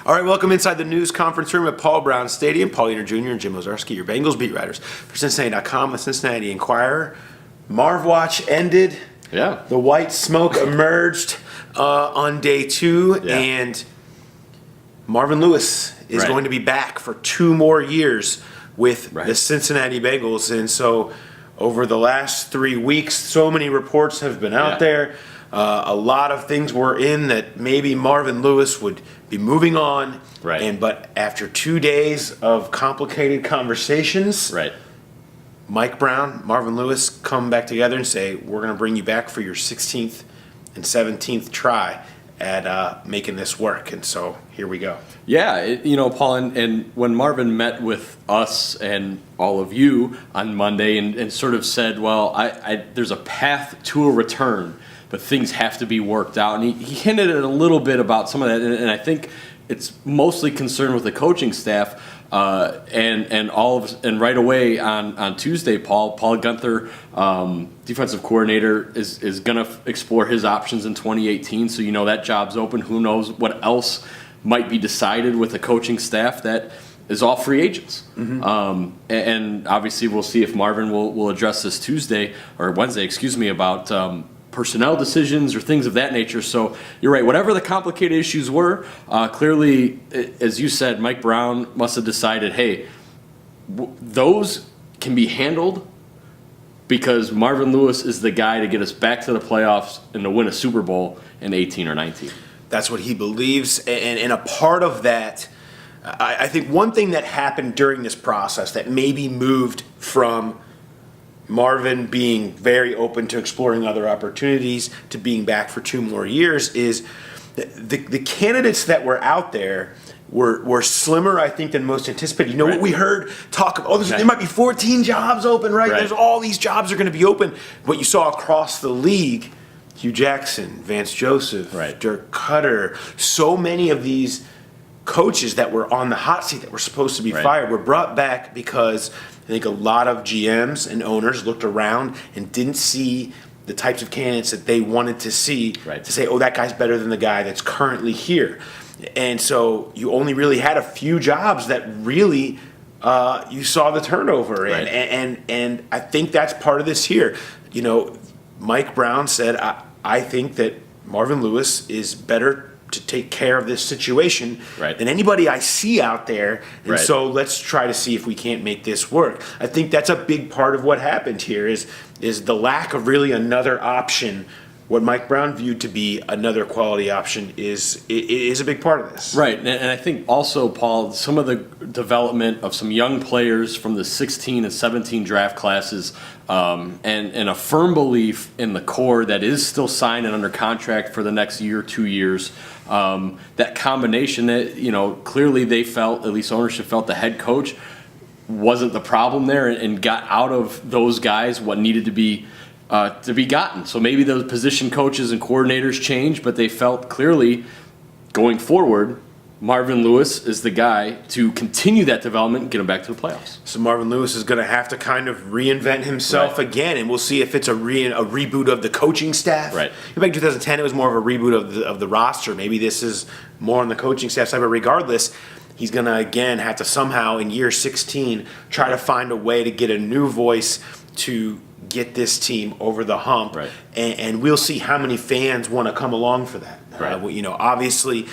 All right, welcome inside the news conference room at Paul Brown Stadium. Paul Dehner Jr. and Jim Owczarski, your Bengals beat writers for Cincinnati.com, the Cincinnati Enquirer. Marv Watch ended. Yeah. The white smoke emerged on day 2, and Marvin Lewis is going to be back for 2 more years with the Cincinnati Bengals. And so over the last 3 weeks, so many reports have been out there. A lot of things were in that maybe Marvin Lewis would be moving on. But after 2 days of complicated conversations, Mike Brown, Marvin Lewis come back together and say, we're going to bring you back for your 16th and 17th try at making this work. And so here we go. Yeah, Paul, and when Marvin met with us and all of you on Monday and sort of said, well, there's a path to a return, but things have to be worked out. And he hinted at a little bit about some of that, and I think it's mostly concerned with the coaching staff. And right away on Tuesday, Paul Guenther, defensive coordinator, is going to explore his options in 2018. So that job's open. Who knows what else might be decided with the coaching staff that is all free agents. And obviously we'll see if Marvin will address this Wednesday, about personnel decisions or things of that nature. So you're right. Whatever the complicated issues were, clearly, as you said, Mike Brown must have decided, hey, those can be handled because Marvin Lewis is the guy to get us back to the playoffs and to win a Super Bowl in 18 or 19. That's what he believes. And a part of that, I think one thing that happened during this process that maybe moved from Marvin being very open to exploring other opportunities to being back for 2 more years is the candidates that were out there were slimmer, I think, than most anticipated. What we heard talk about, there might be 14 jobs open, There's all these jobs are going to be open. What you saw across the league, Hugh Jackson, Vance Joseph, Dirk Cutter, so many of these coaches that were on the hot seat that were supposed to be fired were brought back because I think a lot of GMs and owners looked around and didn't see the types of candidates that they wanted to see to say, oh, that guy's better than the guy that's currently here. And so you only really had a few jobs that really you saw the turnover. And I think that's part of this here. Mike Brown said, I think that Marvin Lewis is better to take care of this situation than anybody I see out there. And so let's try to see if we can't make this work. I think that's a big part of what happened here is the lack of really another option. What Mike Brown viewed to be another quality option is a big part of this. And I think also, Paul, some of the development of some young players from the 16 and 17 draft classes and a firm belief in the core that is still signed and under contract for the next year, 2 years. That combination that, clearly they felt, at least ownership felt, the head coach wasn't the problem there and got out of those guys what needed to be gotten. So maybe those position coaches and coordinators changed, but they felt clearly going forward, Marvin Lewis is the guy to continue that development and get him back to the playoffs. So Marvin Lewis is going to have to kind of reinvent himself again, and we'll see if it's a reboot of the coaching staff. Back in 2010, it was more of a reboot of the roster. Maybe this is more on the coaching staff side, but regardless, he's going to, again, have to somehow, in year 16, try to find a way to get a new voice to get this team over the hump, and we'll see how many fans want to come along for that. Obviously,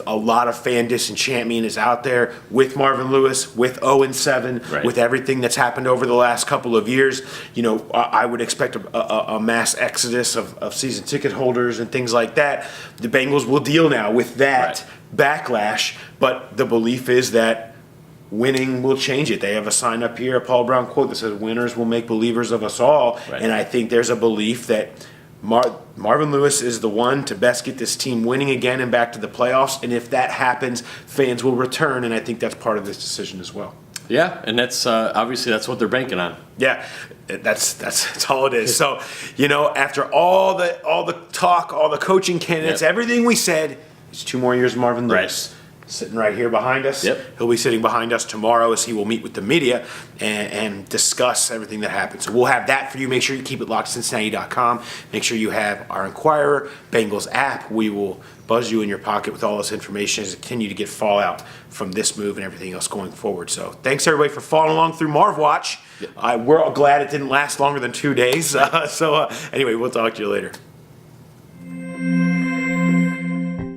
a lot of fan disenchantment is out there with Marvin Lewis, with 0-7, with everything that's happened over the last couple of years. I would expect a mass exodus of season ticket holders and things like that. The Bengals will deal now with that backlash, but the belief is that winning will change it. They have a sign up here, a Paul Brown quote that says, winners will make believers of us all. And I think there's a belief that Marvin Lewis is the one to best get this team winning again and back to the playoffs. And if that happens, fans will return. And I think that's part of this decision as well. Yeah, and that's obviously that's what they're banking on. Yeah, that's all it is. So, after all the talk, all the coaching candidates, everything we said, it's 2 more years of Marvin Lewis. sitting right here behind us. Yep. He'll be sitting behind us tomorrow as he will meet with the media and discuss everything that happened. So we'll have that for you. Make sure you keep it locked, Cincinnati.com. Make sure you have our Enquirer, Bengals app. We will buzz you in your pocket with all this information as we continue to get fallout from this move and everything else going forward. So thanks everybody for following along through Marv Watch. Yep. We're all glad it didn't last longer than 2 days. Anyway, we'll talk to you later.